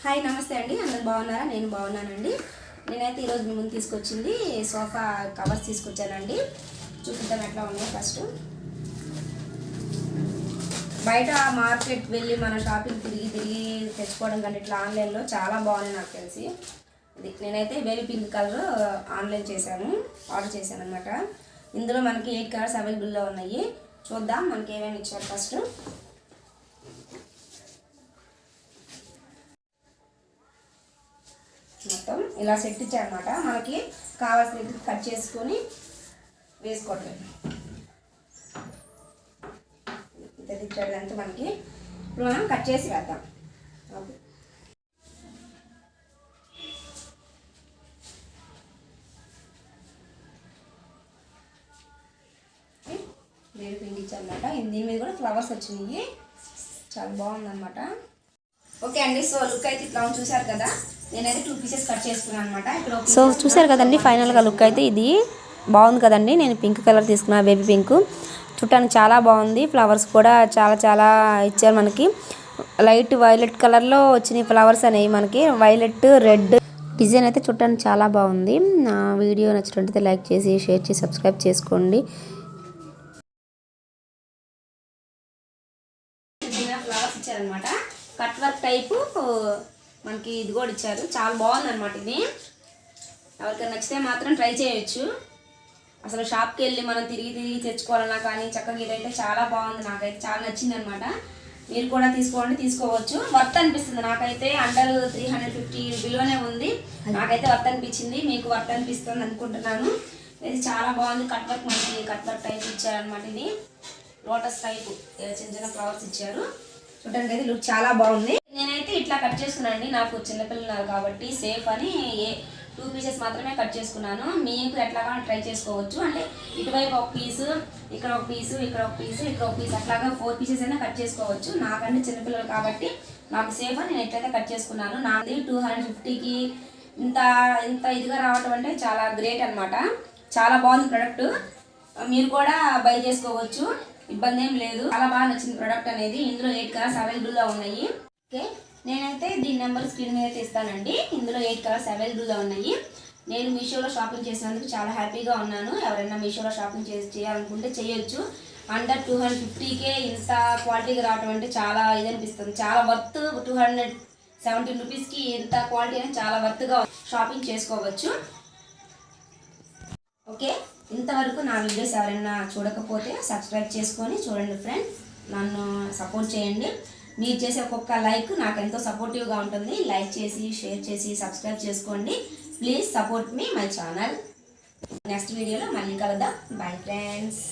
Hi నమస్తే అండి, అందరు బాగున్నారా? నేను బాగున్నానండి. నేనైతే ఈరోజు మీ ముందు తీసుకొచ్చింది సోఫా కవర్స్ తీసుకొచ్చానండి. చూపిద్దాం ఎట్లా ఉన్నాయో. ఫస్ట్ బయట మార్కెట్ వెళ్ళి మన షాపింగ్ తిరిగి తెచ్చుకోవడం కంటే ఇట్లా ఆన్లైన్లో చాలా బాగున్నాయి నాకు తెలిసి. ఇది నేనైతే బేబీ పింక్ కలర్ ఆర్డర్ చేశాను అనమాట. ఇందులో మనకి 8 కలర్స్ అవైలబుల్లో ఉన్నాయి. చూద్దాం మనకి ఏమేమి ఇచ్చారు. ఫస్ట్ మొత్తం ఇలా సెట్ ఇచ్చారనమాట. మనకి కావాల్సిన కట్ చేసుకొని వేసుకోవటం. ఇంత ఇచ్చాడంతా మనకి ఇప్పుడు మనం కట్ చేసి వేద్దాం. వేడి పిండి ఇచ్చారనమాట. దీని మీద కూడా ఫ్లవర్స్ వచ్చినాయి, చాలా బాగుందన్నమాట. ఓకే అండి, సో లుక్ అయితే ఇట్లా చూసారు కదా. నేనైతే 2 పీసెస్ కట్ చేసుకున్నాను అనమాట. సో చూసారు కదండి, ఫైనల్గా లుక్ అయితే ఇది బాగుంది కదండి. నేను పింక్ కలర్ తీసుకున్నా, బేబీ పింక్. చూడటానికి చాలా బాగుంది. ఫ్లవర్స్ కూడా చాలా ఇచ్చారు మనకి. లైట్ వైలెట్ కలర్లో వచ్చినాయి ఫ్లవర్స్ అనేవి మనకి. వైలెట్, రెడ్ డిజైన్ అయితే చూడటానికి చాలా బాగుంది. నా వీడియో నచ్చినట్లయితే లైక్ చేసి, షేర్ చేసి, సబ్స్క్రైబ్ చేసుకోండి. ఫ్లవర్స్ ఇచ్చారనమాట. కట్ వర్క్ టైపు మనకి ఇది కూడా ఇచ్చారు. చాలా బాగుంది అనమాట. ఇది ఎవరికైనా నచ్చితే మాత్రం ట్రై చేయొచ్చు. అసలు షాప్కి వెళ్ళి మనం తిరిగి తెచ్చుకోవాలన్నా కానీ చక్కగా ఇదైతే చాలా బాగుంది. నాకైతే చాలా నచ్చింది అనమాట. మీరు కూడా తీసుకోవచ్చు. వర్త్ అనిపిస్తుంది నాకైతే. అండర్ 350 బిలోనే ఉంది. నాకైతే వర్త్ అనిపించింది. మీకు వర్త్ అనిపిస్తుంది అనుకుంటున్నాను. ఇది చాలా బాగుంది. కట్ వర్క్ మనకి కట్ వర్క్ టైప్ ఇచ్చారనమాట. ఇది లోటస్ టైపు చిన్న ఫ్లవర్స్ ఇచ్చారు. చూడడానికి అయితే లుక్ చాలా బాగుంది. నేనైతే ఇట్లా కట్ చేసుకున్నానండి. నాకు చిన్నపిల్లలు కాబట్టి సేఫ్ అని 2 పీసెస్ మాత్రమే కట్ చేసుకున్నాను. మీకు ఎట్లా కానీ ట్రై చేసుకోవచ్చు. అంటే ఇటువైపు ఒక పీసు, ఇక్కడ ఒక పీసు, ఇక్కడ ఒక పీసు, ఇక్కడ ఒక పీసు, అట్లాగా 4 పీసెస్ అయినా కట్ చేసుకోవచ్చు. నాకంటే చిన్నపిల్లలు కాబట్టి నాకు సేఫ్ అని నేను ఎట్లయితే కట్ చేసుకున్నాను. నాది 250కి ఇంత ఇదిగా రావటం అంటే చాలా గ్రేట్ అనమాట. చాలా బాగుంది ప్రోడక్ట్. మీరు కూడా బై చేసుకోవచ్చు, ఇబ్బంది ఏం లేదు. చాలా బాగా నచ్చింది ప్రోడక్ట్ అనేది. ఇందులో 8 కలర్స్ అవైలబుల్గా ఉన్నాయి. ఓకే, నేనైతే దీని నెంబర్ స్క్రీన్ మీద తీస్తానండి. ఇందులో 8 కలర్స్ అవైలబుల్గా ఉన్నాయి. నేను మీషోలో షాపింగ్ చేసినందుకు చాలా హ్యాపీగా ఉన్నాను. ఎవరైనా మీషోలో షాపింగ్ చేయాలనుకుంటే చేయొచ్చు. అండర్ 250కే ఇంత క్వాలిటీగా రావడం అంటే చాలా ఇది అనిపిస్తుంది. చాలా వర్త్. 217 రూపీస్కి ఇంత క్వాలిటీ అనేది చాలా వర్త్గా షాపింగ్ చేసుకోవచ్చు. ఓకే, ఇంతవరకు నా వీడియోస్ ఎవరైనా చూడకపోతే సబ్స్క్రైబ్ చేసుకొని చూడండి ఫ్రెండ్స్. నన్ను సపోర్ట్ చేయండి. మీరు చేసే ఒక్కొక్క లైక్ నాకు ఎంతో సపోర్టివ్గా ఉంటుంది. లైక్ చేసి, షేర్ చేసి, సబ్స్క్రైబ్ చేసుకోండి. Please support me my channel. Next వీడియోలో మళ్ళీ కలుద్దాం. Bye friends.